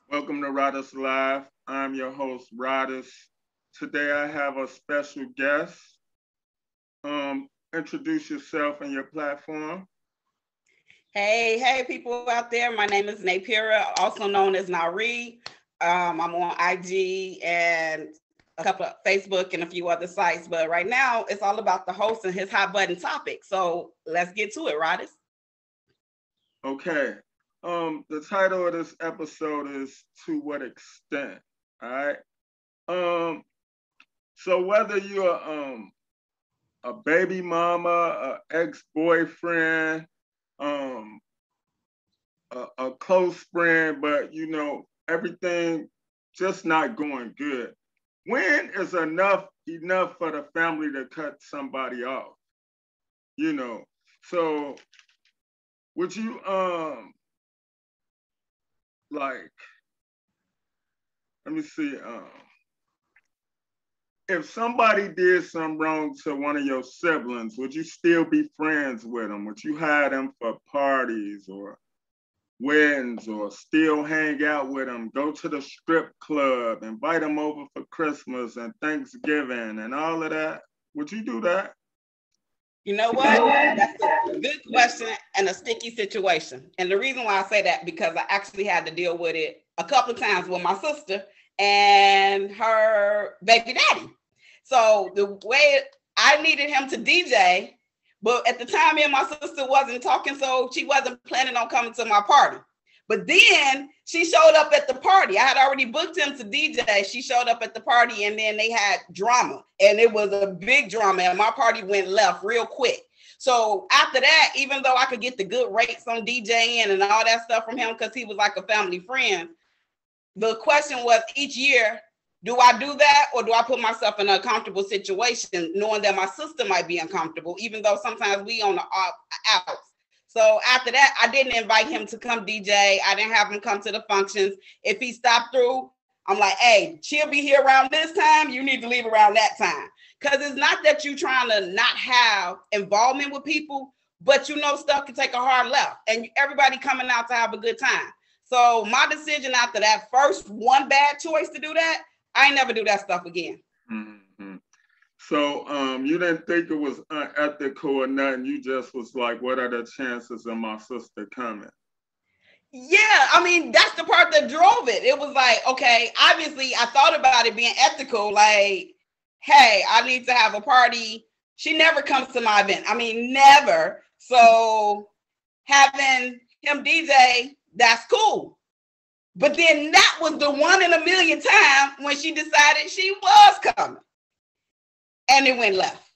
Welcome to Rodis Live. I'm your host, Rodis. Today I have a special guest. Introduce yourself and your platform. Hey, people out there. My name is Napira, also known as Nari. I'm on IG and a couple of Facebook and a few other sites. But right now, it's all about the host and his hot button topic. So let's get to it, Rodis. Okay. The title of this episode is To What Extent? All right. Um, so whether you're a baby mama, a ex-boyfriend, um, a close friend, but everything just not going good. When is enough for the family to cut somebody off? You know. So would you like let me see if somebody did something wrong to one of your siblings, would you still be friends with them? Would you hire them for parties or weddings or still hang out with them, go to the strip club, invite them over for Christmas and Thanksgiving and all of that? Would you do that? You know what? That's a good question and a sticky situation. And the reason why I say that, because I actually had to deal with it a couple of times with my sister and her baby daddy. So the way I needed him to DJ, but at the time, me and my sister wasn't talking, so she wasn't planning on coming to my party. But then she showed up at the party. I had already booked him to DJ. She showed up at the party, and then they had drama, and it was a big drama, and my party went left real quick. So after that, even though I could get the good rates on DJing and all that stuff from him because he was like a family friend, the question was each year, do I do that or do I put myself in an uncomfortable situation knowing that my sister might be uncomfortable, even though sometimes we on the outs. So after that, I didn't invite him to come DJ. I didn't have him come to the functions. If he stopped through, I'm like, hey, she'll be here around this time. You need to leave around that time. Because it's not that you're trying to not have involvement with people, but stuff can take a hard left and everybody coming out to have a good time. So my decision after that first one bad choice to do that, I ain't never do that stuff again. Mm-hmm. So you didn't think it was unethical or nothing. You just was like, what are the chances of my sister coming? Yeah, I mean, that's the part that drove it. It was like, okay, obviously I thought about it being ethical, like, hey, I need to have a party. She never comes to my event. I mean, never. So having him DJ, that's cool. But then that was the one in a million time when she decided she was coming. And it went left.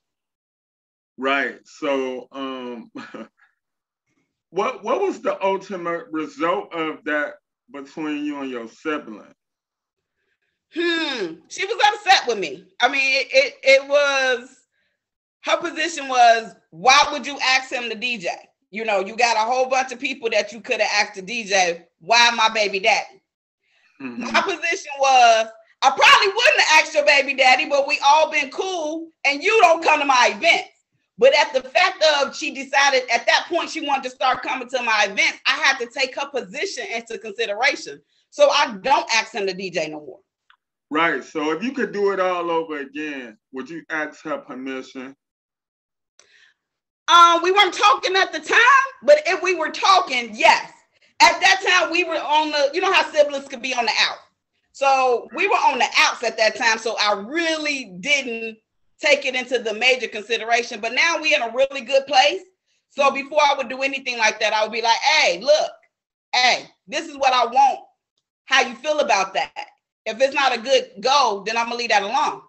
Right. So what was the ultimate result of that between you and your sibling? She was upset with me. I mean, it was, her position was, why would you ask him to DJ? You got a whole bunch of people that you could have asked to DJ. Why my baby daddy? Mm-hmm. My position was, I probably wouldn't have asked your baby daddy, but we all been cool and you don't come to my events. But at the fact of she decided at that point she wanted to start coming to my events, I had to take her position into consideration. So I don't ask him to DJ no more. Right. So if you could do it all over again, would you ask her permission? We weren't talking at the time, but if we were talking, yes. At that time, we were on the, you know how siblings could be on the out. So we were on the outs at that time. So I really didn't take it into the major consideration. But now we're in a really good place. So before I would do anything like that, I would be like, hey, look, hey, this is what I want. How you feel about that? If it's not a good go, then I'm gonna leave that alone.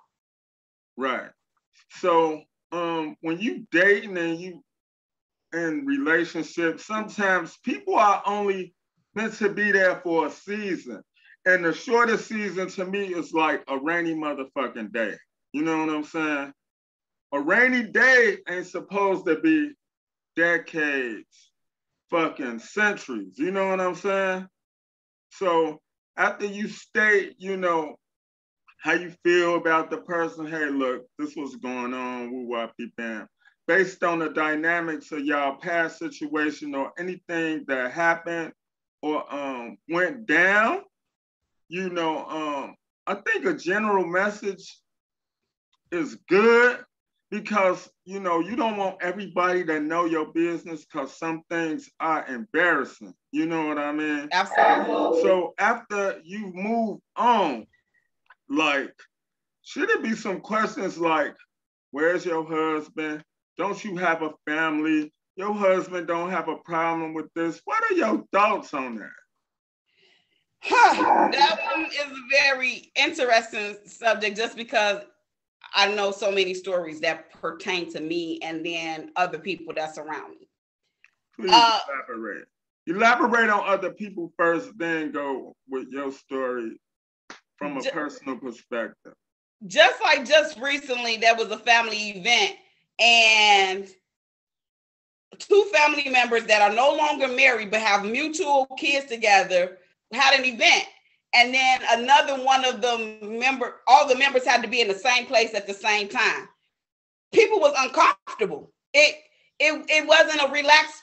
Right. So when you dating and you in relationships, sometimes people are only meant to be there for a season. And the shortest season to me is like a rainy motherfucking day. You know what I'm saying? A rainy day ain't supposed to be decades, fucking centuries. You know what I'm saying? So after you state, how you feel about the person, hey, look, this was going on, woo-wah-pee bam. Based on the dynamics of y'all past situation or anything that happened or went down, I think a general message is good because, you don't want everybody to know your business because some things are embarrassing. You know what I mean? Absolutely. So after you move on, like, should it be some questions like, where's your husband? Don't you have a family? Your husband don't have a problem with this. What are your thoughts on that? That one is a very interesting subject just because I know so many stories that pertain to me and then other people that surround me. Please elaborate. Elaborate on other people first, then go with your story from a personal perspective. Just recently, there was a family event and two family members that are no longer married but have mutual kids together had an event. And then another one of the all the members had to be in the same place at the same time. People was uncomfortable. It wasn't a relaxed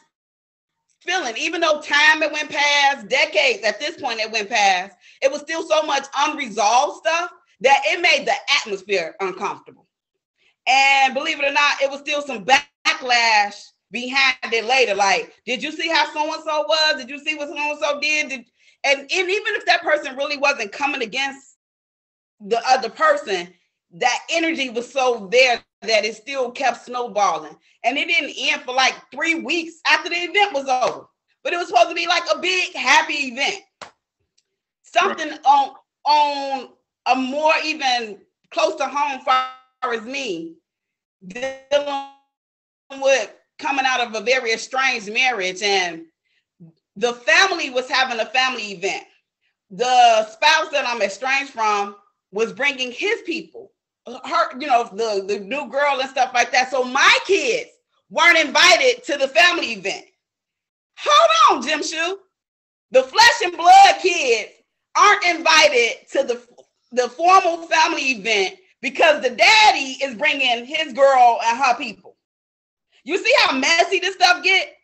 feeling, even though time it went past, decades at this point it went past, it was still so much unresolved stuff that it made the atmosphere uncomfortable. And believe it or not, it was still some backlash behind it later. Like, did you see how so-and-so was? Did you see what so-and-so did? And even if that person really wasn't coming against the other person, that energy was so there that it still kept snowballing. And it didn't end for like 3 weeks after the event was over. But it was supposed to be like a big, happy event. Something on a more even close to home far as me, dealing with coming out of a very estranged marriage, and the family was having a family event. The spouse that I'm estranged from was bringing his people, the new girl and stuff like that. So my kids weren't invited to the family event. Hold on, Jim Shoe. The flesh and blood kids aren't invited to the formal family event because the daddy is bringing his girl and her people. You see how messy this stuff get?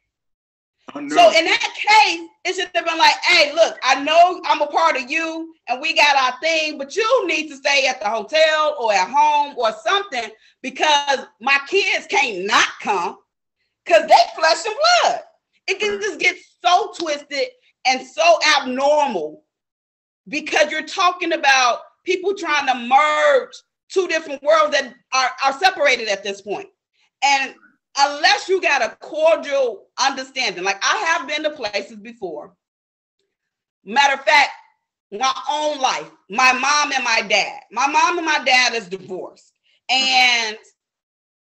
So in that case, it should have been like, hey, look, I know I'm a part of you and we got our thing, but you need to stay at the hotel or at home or something because my kids can't not come because they flesh and blood. It can just get so twisted and so abnormal because you're talking about people trying to merge two different worlds that are separated at this point. And unless you got a cordial understanding, like I have been to places before. Matter of fact, my own life, my mom and my dad. My mom and my dad is divorced. And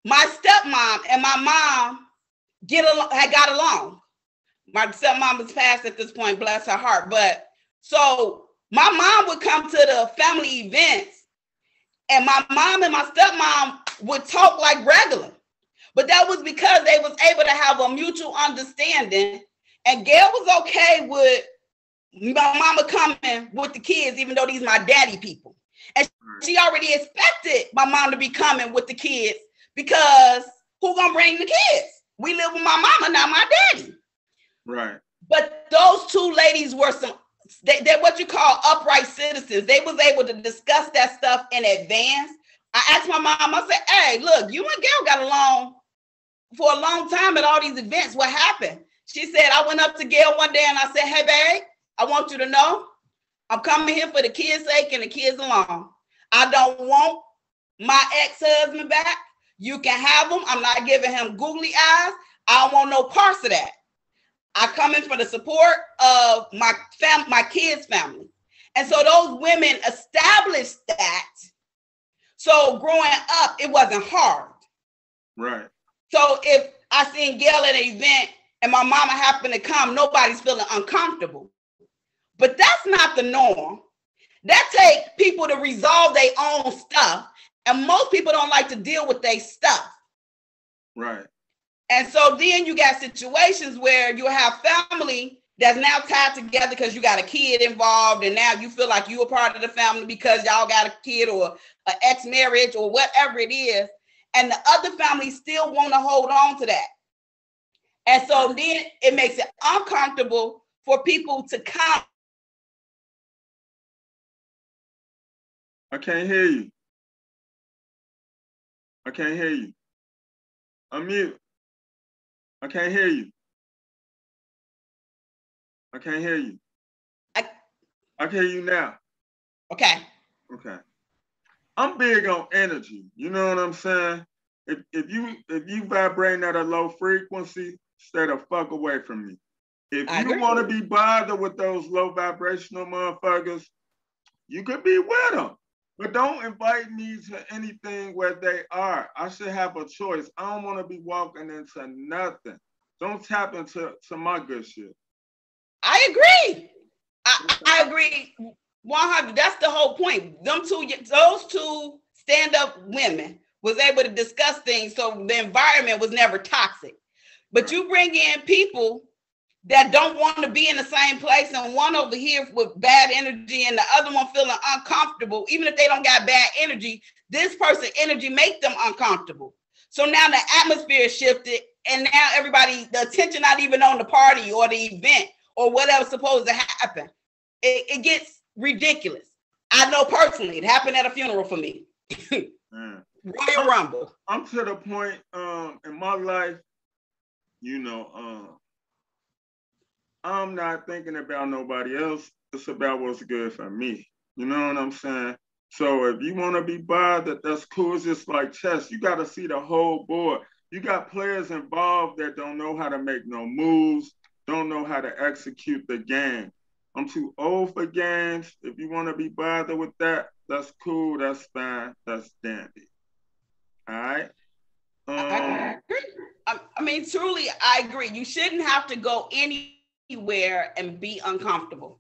my stepmom and my mom got along. My stepmom is passed at this point, bless her heart. But so my mom would come to the family events and my mom and my stepmom would talk like regular. But that was because they was able to have a mutual understanding. And Gail was okay with my mama coming with the kids, even though these my daddy people. And she already expected my mom to be coming with the kids because who gonna bring the kids? We live with my mama, not my daddy. Right. But those two ladies were they're what you call upright citizens. They was able to discuss that stuff in advance. I asked my mom, I said, hey, look, you and Gail got along for a long time at all these events. What happened? She said, I went up to Gail one day and I said, hey, babe, I want you to know I'm coming here for the kids' sake and the kids alone. I don't want my ex-husband back. You can have him. I'm not giving him googly eyes. I don't want no parts of that. I come in for the support of my kids' family. And so those women established that. So growing up, it wasn't hard. Right. So if I seen Gail at an event and my mama happened to come, nobody's feeling uncomfortable. But that's not the norm. That takes people to resolve their own stuff. And most people don't like to deal with their stuff. Right. And so then you got situations where you have family that's now tied together because you got a kid involved and now you feel like you're a part of the family because y'all got a kid or an ex-marriage or whatever it is. And the other family still want to hold on to that. And so then it makes it uncomfortable for people to come I can't hear you. I can't hear you. Unmute. I can't hear you. I can't hear you. I can hear you now. Okay. Okay. I'm big on energy. You know what I'm saying? If you vibrating at a low frequency, stay the fuck away from me. If you want to be bothered with those low vibrational motherfuckers, you could be with them. But don't invite me to anything where they are. I should have a choice. I don't want to be walking into nothing. Don't tap into my good shit. I agree. I agree 100. That's the whole point. Those two stand-up women was able to discuss things, so the environment was never toxic. But you bring in people that don't want to be in the same place, and one over here with bad energy and the other one feeling uncomfortable. Even if they don't got bad energy, this person's energy make them uncomfortable. So now the atmosphere shifted, and now everybody, the attention not even on the party or the event or whatever's supposed to happen. It gets ridiculous. I know personally, it happened at a funeral for me. Royal Rumble. I'm to the point in my life, I'm not thinking about nobody else. It's about what's good for me. You know what I'm saying? So if you want to be bothered, that's cool. It's just like chess. You got to see the whole board. You got players involved that don't know how to make no moves, don't know how to execute the game. I'm too old for games. If you want to be bothered with that, that's cool. That's fine. That's dandy. All right? I agree. I mean, truly, I agree. You shouldn't have to go anywhere and be uncomfortable.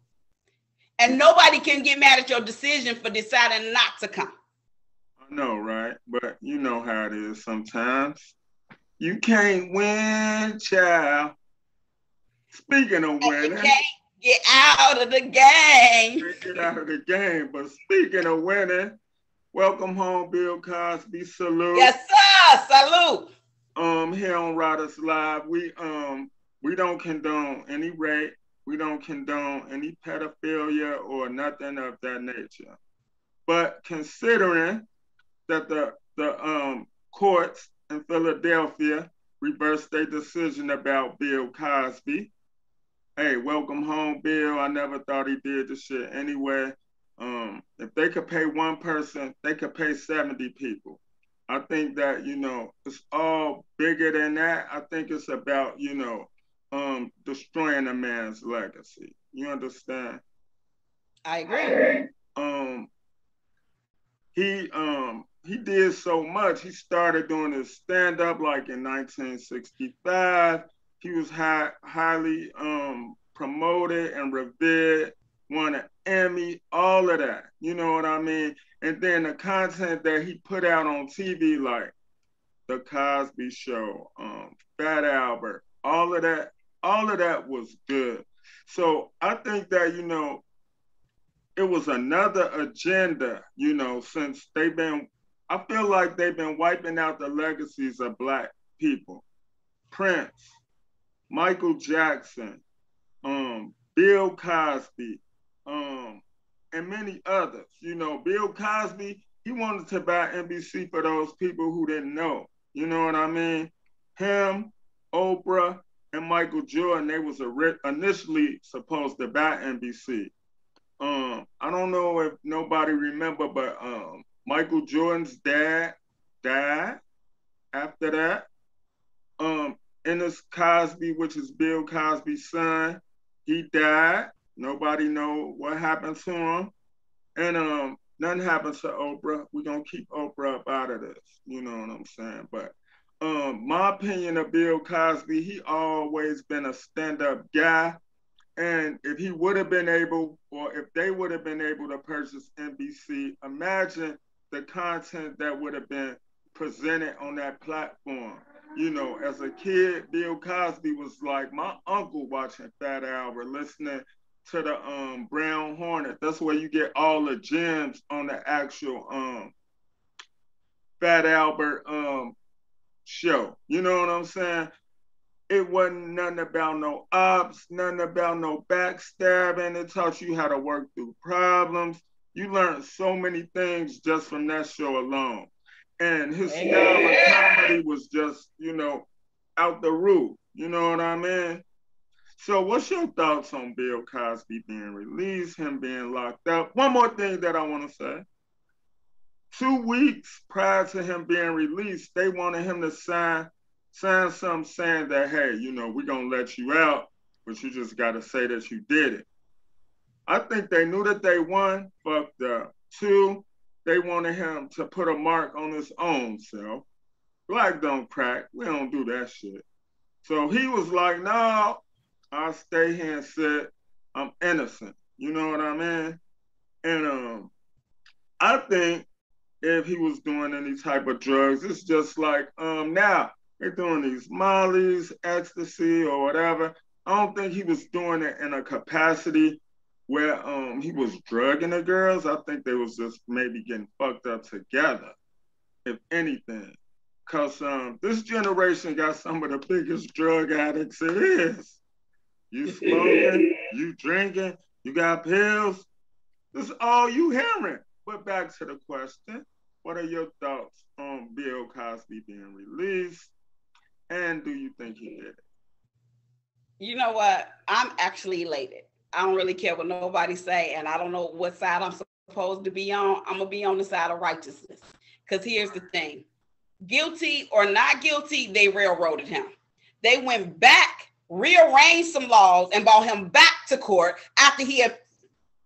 And nobody can get mad at your decision for deciding not to come. I know, right? But you know how it is sometimes. You can't win, child. Speaking of winning. You can't get out of the game. Get out of the game. But speaking of winning, welcome home, Bill Cosby. Salute. Yes, sir. Salute. Here on Riders Live, we don't condone any rape. We don't condone any pedophilia or nothing of that nature. But considering that the courts in Philadelphia reversed their decision about Bill Cosby, hey, welcome home, Bill. I never thought he did the shit anyway. If they could pay one person, they could pay 70 people. I think that, it's all bigger than that. I think it's about, destroying a man's legacy. You understand? I agree. He did so much. He started doing his stand-up like in 1965. He was highly promoted and revered, won an Emmy, all of that. You know what I mean? And then the content that he put out on TV, like The Cosby Show, Fat Albert, all of that was good. So I think that, it was another agenda, since I feel like they've been wiping out the legacies of Black people. Prince, Michael Jackson, Bill Cosby, and many others. Bill Cosby, he wanted to buy NBC for those people who didn't know. You know what I mean? Him, Oprah, and Michael Jordan, they was initially supposed to buy NBC. I don't know if nobody remember, but Michael Jordan's dad died after that. Ennis Cosby, which is Bill Cosby's son, he died. Nobody know what happened to him. And nothing happened to Oprah. We're gonna keep Oprah up out of this. You know what I'm saying? But my opinion of Bill Cosby, he always been a stand-up guy. And if he would have been able, or if they would have been able to purchase NBC, imagine the content that would have been presented on that platform. As a kid, Bill Cosby was like my uncle watching Fat Albert, listening to the Brown Hornet. That's where you get all the gems on the actual Fat Albert show. You know what I'm saying? It wasn't nothing about no ops, nothing about no backstabbing. It taught you how to work through problems. You learned so many things just from that show alone. And his style of comedy was just, out the roof. You know what I mean? So what's your thoughts on Bill Cosby being released, him being locked up? One more thing that I want to say. 2 weeks prior to him being released, they wanted him to sign something saying that, hey, we're going to let you out, but you just got to say that you did it. I think they knew that they won, fucked up. 2, they wanted him to put a mark on his own self. Black don't crack. We don't do that shit. So he was like, no, I'll stay here and sit. I'm innocent. You know what I mean? And I think if he was doing any type of drugs, it's just like now they're doing these mollies, ecstasy, or whatever. I don't think he was doing it in a capacity where he was drugging the girls. I think they was just maybe getting fucked up together, if anything. Cause this generation got some of the biggest drug addicts it is. You smoking, you drinking, you got pills. This is all you hearing. But back to the question, what are your thoughts on Bill Cosby being released? And do you think he did it? You know what? I'm actually elated. I don't really care what nobody say, and I don't know what side I'm supposed to be on. I'm gonna be on the side of righteousness. Because here's the thing. Guilty or not guilty, they railroaded him. They went back, rearranged some laws, and brought him back to court after he had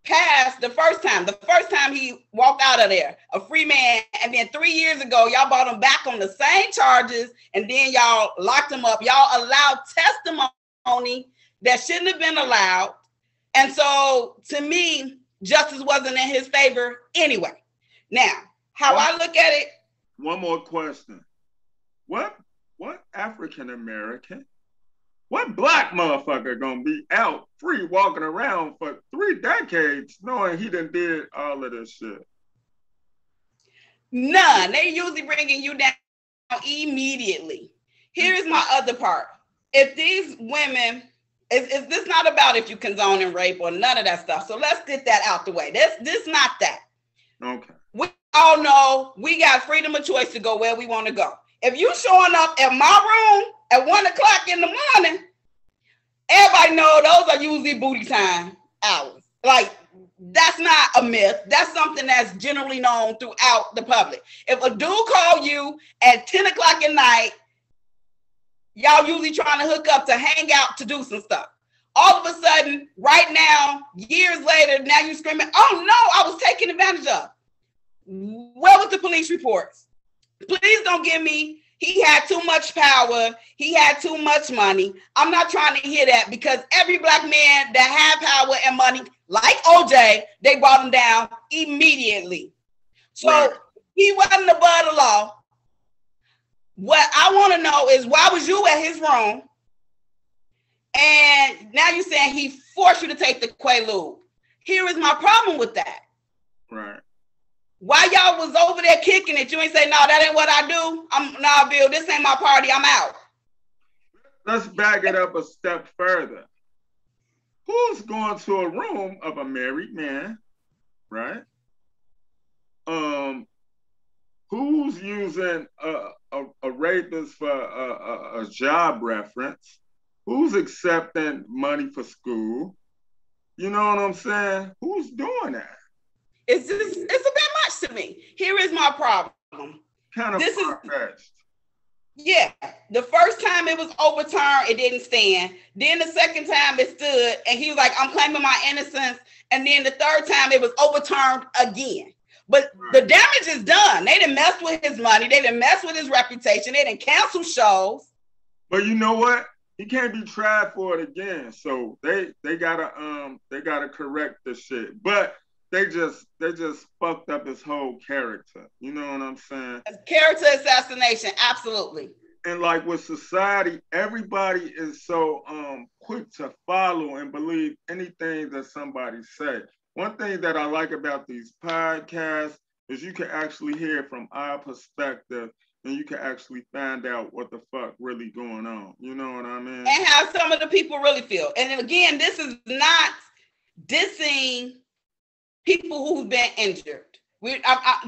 passed the first time. The first time he walked out of there, a free man, and then 3 years ago, y'all brought him back on the same charges, and then y'all locked him up. Y'all allowed testimony that shouldn't have been allowed. And so, to me, justice wasn't in his favor anyway. Now, how I look at it. One more question. What African American, what black motherfucker gonna be out free walking around for 3 decades knowing he done did all of this shit? None. They usually bringing you down immediately. Here's my other part. If these women, is this not about if you condoning rape or none of that stuff? So let's get that out the way. This not that. Okay. We all know we got freedom of choice to go where we want to go. If you showing up at my room at 1 o'clock in the morning, everybody know those are usually booty time hours. Like, that's not a myth. That's something that's generally known throughout the public. If a dude call you at 10 o'clock at night, y'all usually trying to hook up to hang out to do some stuff. All of a sudden, right now, years later, now you screaming, oh no, I was taken advantage of. Where was the police reports? Please don't give me, he had too much power, he had too much money. I'm not trying to hear that, because every black man that had power and money, like OJ, they brought him down immediately. So right. He wasn't above the law. What I want to know is, why was you at his room? And now you're saying he forced you to take the Quaalude. Here is my problem with that. Right. Why y'all was over there kicking it? You ain't say, no, that ain't what I do. Nah, Bill, this ain't my party. I'm out. Let's back it up a step further. Who's going to a room of a married man, right? Who's using a rapist for a job reference? Who's accepting money for school? You know what I'm saying? Who's doing that? It's a bit much to me. Here is my problem. Kind of far-fetched. Yeah. The first time it was overturned, it didn't stand. Then the second time it stood, and he was like, I'm claiming my innocence. And then the third time it was overturned again. But the damage is done. They didn't mess with his money. They didn't mess with his reputation. They didn't cancel shows. But you know what? He can't be tried for it again. So they gotta correct the shit. But they just fucked up his whole character. You know what I'm saying? Character assassination, absolutely. And like with society, everybody is so quick to follow and believe anything that somebody say. One thing that I like about these podcasts is you can actually hear from our perspective, and you can actually find out what the fuck really going on. You know what I mean? And how some of the people really feel. And then again, this is not dissing people who've been injured.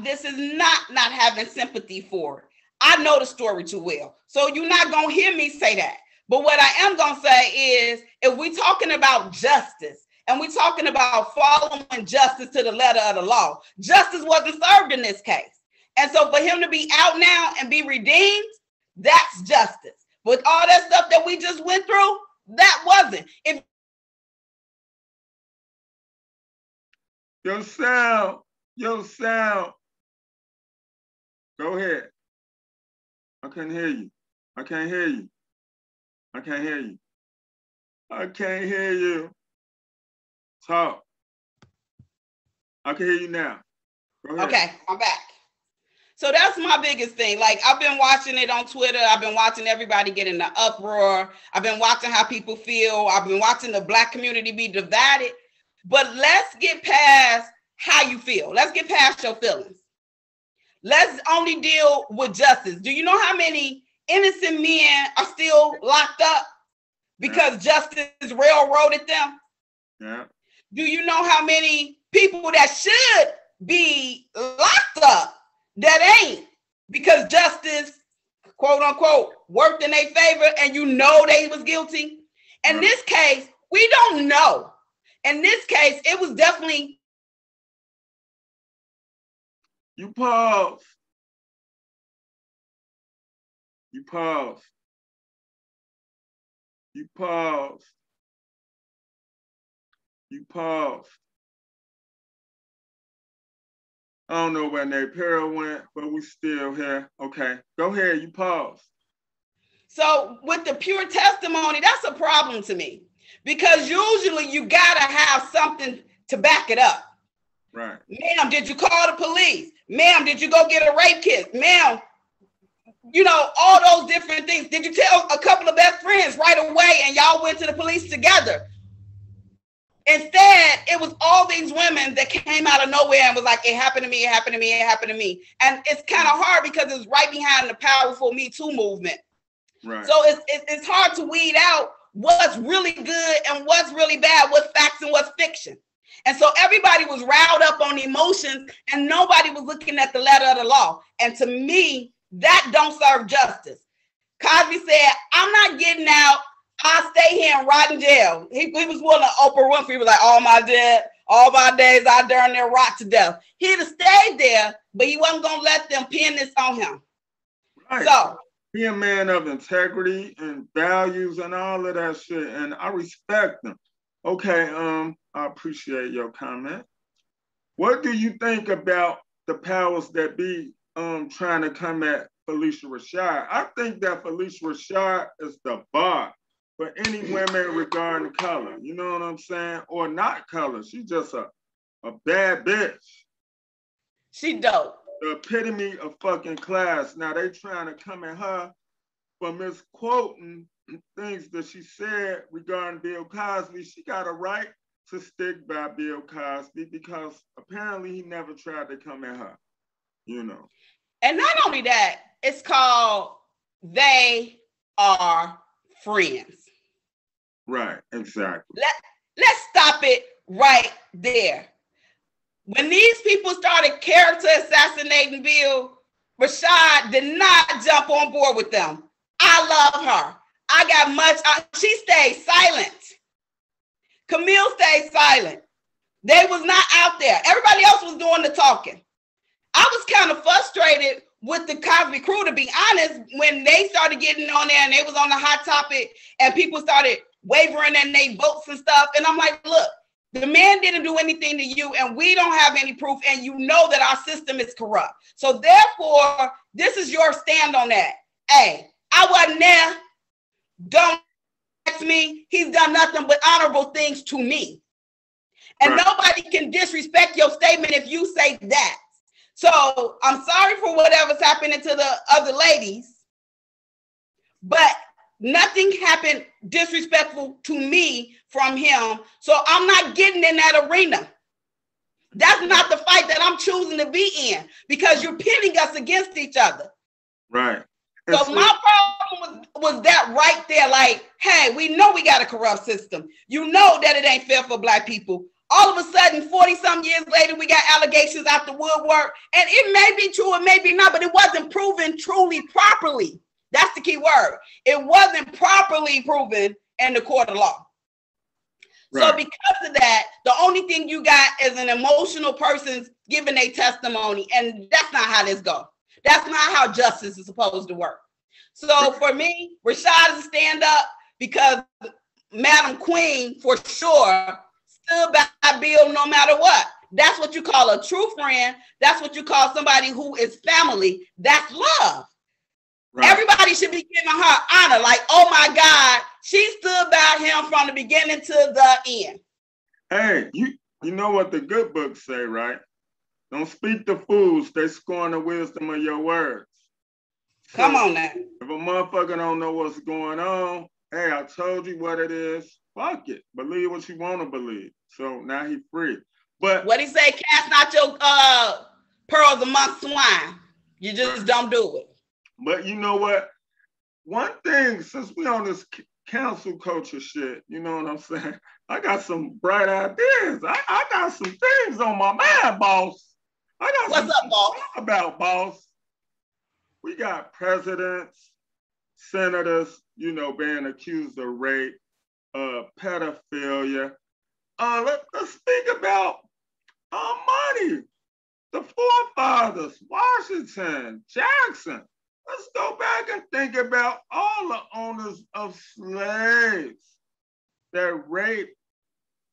This is not having sympathy for it. I know the story too well. So you're not going to hear me say that. But what I am going to say is, if we're talking about justice and we're talking about following justice to the letter of the law, justice wasn't served in this case. And so for him to be out now and be redeemed, that's justice. With all that stuff that we just went through, that wasn't. If Your sound. Go ahead. I can't hear you. I can't hear you. Talk. I can hear you now. Go ahead. Okay, I'm back. So that's my biggest thing. Like, I've been watching it on Twitter. I've been watching everybody get in the uproar. I've been watching how people feel. I've been watching the Black community be divided. But let's get past how you feel. Let's get past your feelings. Let's only deal with justice. Do you know how many innocent men are still locked up because justice railroaded them? Yeah. Do you know how many people that should be locked up that ain't, because justice, quote unquote, worked in their favor and you know they was guilty? In this case, we don't know. In this case, it was definitely. You pause. I don't know where Napera went, but we still here. Okay, go ahead, you pause. So with the pure testimony, that's a problem to me, because usually you gotta have something to back it up. Right. Ma'am, did you call the police? Ma'am, did you go get a rape kit? Ma'am, you know, all those different things. Did you tell a couple of best friends right away and y'all went to the police together? Instead, it was all these women that came out of nowhere and was like, it happened to me, it happened to me, it happened to me. And it's kind of hard because it's right behind the powerful Me Too movement. Right. So it's hard to weed out what's really good and what's really bad, what's facts and what's fiction. And so everybody was riled up on emotions and nobody was looking at the letter of the law. And to me, that don't serve justice. Cosby said, I'm not getting out. I'll stay here and rot in jail. He was willing to Oprah Winfrey. He was like, all my days out there in there rot to death. He'd have stayed there, but he wasn't going to let them pin this on him. Right. So he a man of integrity and values and all of that shit. And I respect him. Okay, I appreciate your comment. What do you think about the powers that be trying to come at Phylicia Rashad? I think that Phylicia Rashad is the bar for any women regarding color. You know what I'm saying? Or not color. She's just a bad bitch. She dope. The epitome of fucking class. Now they trying to come at her for misquoting things that she said regarding Bill Cosby. She got a right to stick by Bill Cosby because apparently he never tried to come at her, you know. And not only that, it's called They Are Friends. Right, exactly. Let's stop it right there. When these people started character assassinating Bill, Rashad did not jump on board with them. I love her. I got much. She stayed silent. Camille stayed silent. They was not out there. Everybody else was doing the talking. I was kind of frustrated with the Cosby crew, to be honest, when they started getting on there and they was on the hot topic and people started wavering in their votes and stuff. And I'm like, look, the man didn't do anything to you and we don't have any proof. And you know that our system is corrupt. So therefore, this is your stand on that. Hey, I wasn't there. Don't ask me. He's done nothing but honorable things to me. And right. Nobody can disrespect your statement if you say that. So I'm sorry for whatever's happening to the other ladies, but nothing happened disrespectful to me from him. So I'm not getting in that arena. That's not the fight that I'm choosing to be in because you're pitting us against each other. Right. So my problem was that right there. Like, hey, we know we got a corrupt system. You know that it ain't fair for Black people. all of a sudden, 40-some years later, we got allegations out the woodwork. And it may be true, it may be not, but it wasn't proven truly properly. That's the key word. It wasn't properly proven in the court of law. Right. So because of that, the only thing you got is an emotional person giving a testimony. And that's not how this goes. That's not how justice is supposed to work. So for me, Rashad is a stand up because Madam Queen, for sure, stood by Bill no matter what. That's what you call a true friend. That's what you call somebody who is family. That's love. Right. Everybody should be giving her honor. Like, oh my God, she stood by him from the beginning to the end. Hey, you know what the good books say, right? Don't speak to fools. They scorn the wisdom of your words. So come on now. If a motherfucker don't know what's going on, hey, I told you what it is. Fuck it. Believe what you want to believe. So now he free. But what he say, cast not your pearls amongst swine. You just don't do it. But you know what? One thing, since we on this cancel culture shit, you know what I'm saying? I got some bright ideas. I got some things on my mind, boss. What's up, boss? About, boss. We got presidents, senators, you know, being accused of rape, pedophilia. Let's speak about money. The forefathers, Washington, Jackson. Let's go back and think about all the owners of slaves that raped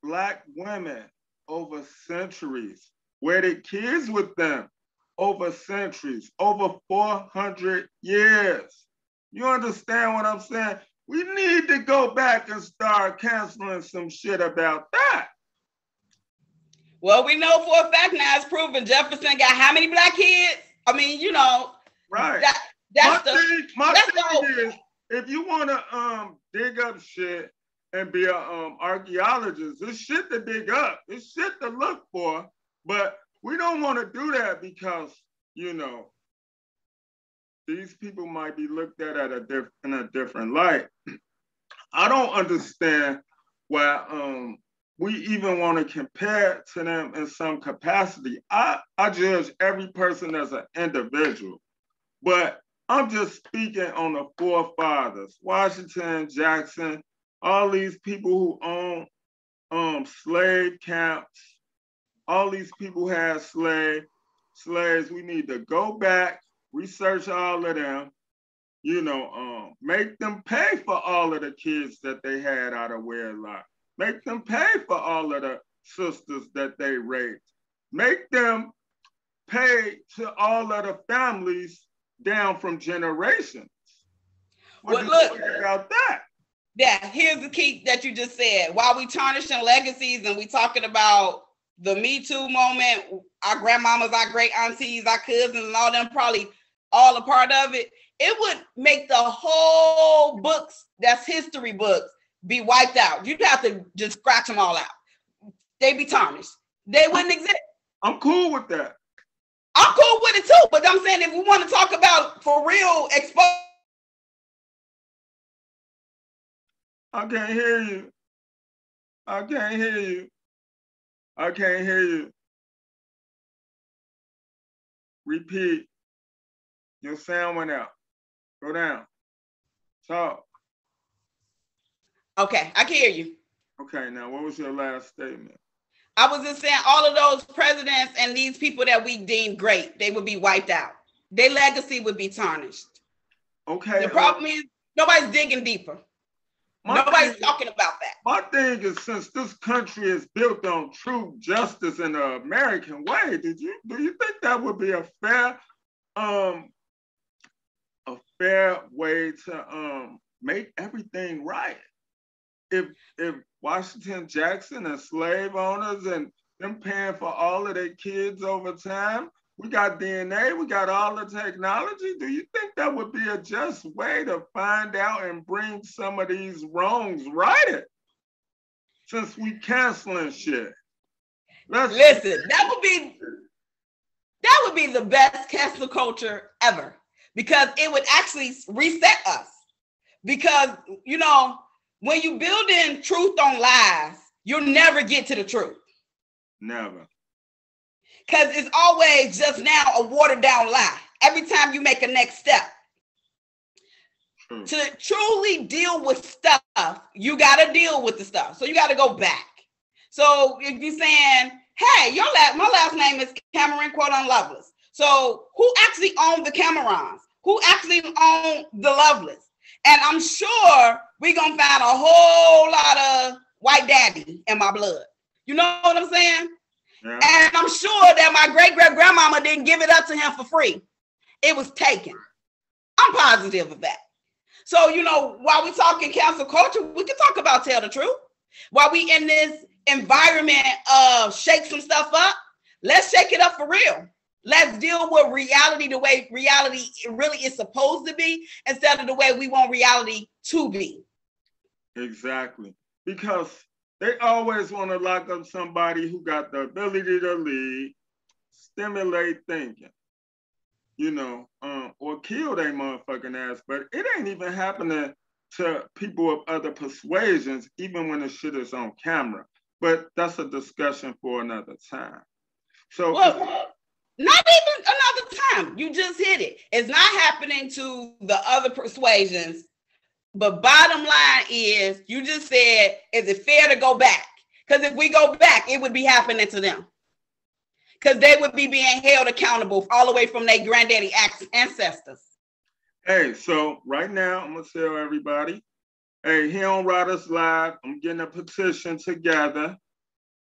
Black women over centuries, wedded kids with them over centuries, over 400 years. You understand what I'm saying? We need to go back and start canceling some shit about that. Well, we know for a fact now it's proven Jefferson got how many Black kids? I mean, you know. Right. My thing is, if you want to dig up shit and be an archaeologist, it's shit to dig up. It's shit to look for. But we don't want to do that because, you know, these people might be looked at in a different light. I don't understand why we even want to compare to them in some capacity. I judge every person as an individual, but I'm just speaking on the forefathers, Washington, Jackson, all these people who own slave camps, all these people who had slaves. We need to go back, research all of them, you know, make them pay for all of the kids that they had out of wedlock. Make them pay for all of the sisters that they raped. Make them pay to all of the families down from generations. What do you think about that? Yeah, here's the key that you just said. While we tarnishing legacies and we talking about the Me Too moment, our grandmamas, our great aunties, our cousins, and all them probably all a part of it, it would make the whole books, that's history books, be wiped out. You'd have to just scratch them all out. They'd be tarnished. They wouldn't exist. I'm cool with that. I'm cool with it too, but I'm saying if we want to talk about for real exposure. I can't hear you. I can't hear you. I can't hear you. Repeat. Your sound went out. Go down. Talk. Okay, I can hear you. Okay, now what was your last statement? I was just saying all of those presidents and these people that we deem great, they would be wiped out. Their legacy would be tarnished. Okay. The problem is nobody's digging deeper. Nobody's talking about that. My thing is, since this country is built on true justice in the American way, do you think that would be a fair way to make everything right? If Washington, Jackson, and slave owners and them paying for all of their kids over time, we got DNA, we got all the technology. Do you think that would be a just way to find out and bring some of these wrongs righted? Since we canceling shit. Listen, that would be the best cancel culture ever, because it would actually reset us. Because, you know, when you build in truth on lies, you'll never get to the truth. Never. Because it's always just now a watered down lie. Every time you make a next step. True. To truly deal with stuff, you got to deal with the stuff. So you got to go back. So if you're saying, hey, my last name is Cameron, quote on Loveless. So who actually owned the Camerons? Who actually owned the Loveless? And I'm sure we're going to find a whole lot of white daddy in my blood. You know what I'm saying? Yeah. And I'm sure that my great-great-grandmama didn't give it up to him for free. It was taken. I'm positive of that. So, while we're talking cancel culture, we can talk about tell the truth. While we in this environment of shake some stuff up, let's shake it up for real. Let's deal with reality the way reality really is supposed to be instead of the way we want reality to be. Exactly. Because they always want to lock up somebody who got the ability to lead, stimulate thinking, or kill their motherfucking ass. But it ain't even happening to people of other persuasions, even when the shit is on camera. But that's a discussion for another time. So, not even another time. You just hit it. It's not happening to the other persuasions. But bottom line is, you just said, is it fair to go back? Because if we go back, it would be happening to them. Because they would be being held accountable all the way from their granddaddy ancestors. Hey, so right now, I'm going to tell everybody, hey, here on Riders Live, I'm getting a petition together.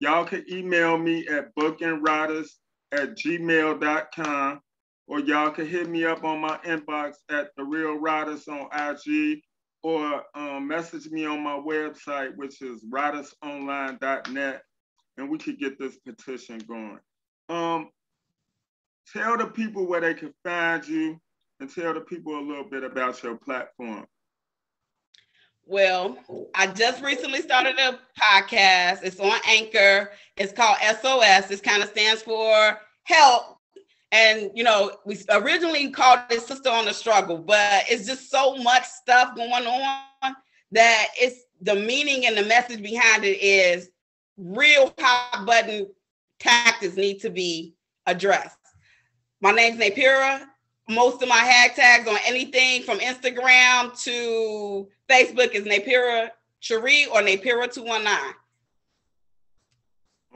Y'all can email me at bookingriders@gmail.com, or y'all can hit me up on my inbox at The Real Riders on IG, or message me on my website, which is ridersonline.net, and we could get this petition going. Tell the people where they can find you, and tell the people a little bit about your platform. Well, I just recently started a podcast. It's on Anchor. It's called SOS. It kind of stands for help. And, we originally called it Sister on the Struggle, but it's just so much stuff going on that it's the meaning and the message behind it is real hot button tactics need to be addressed. My name's Napira. Most of my hashtags on anything from Instagram to Facebook is Napira Cherie or Napira 219.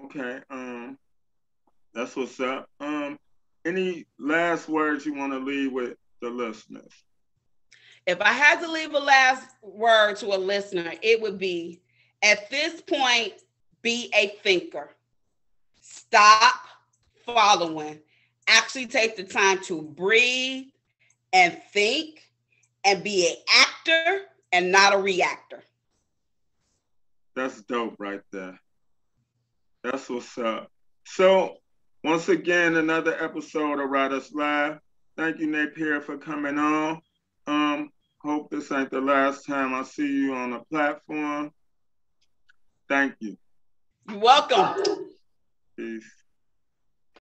Okay, that's what's up. Any last words you want to leave with the listeners? If I had to leave a last word to a listener, it would be, at this point, be a thinker. Stop following. Actually take the time to breathe and think and be an actor and not a reactor. That's dope right there. That's what's up. So, once again, another episode of Riders Live. Thank you, Napier, for coming on. Hope this ain't the last time I see you on the platform. Thank you. You're welcome. Peace.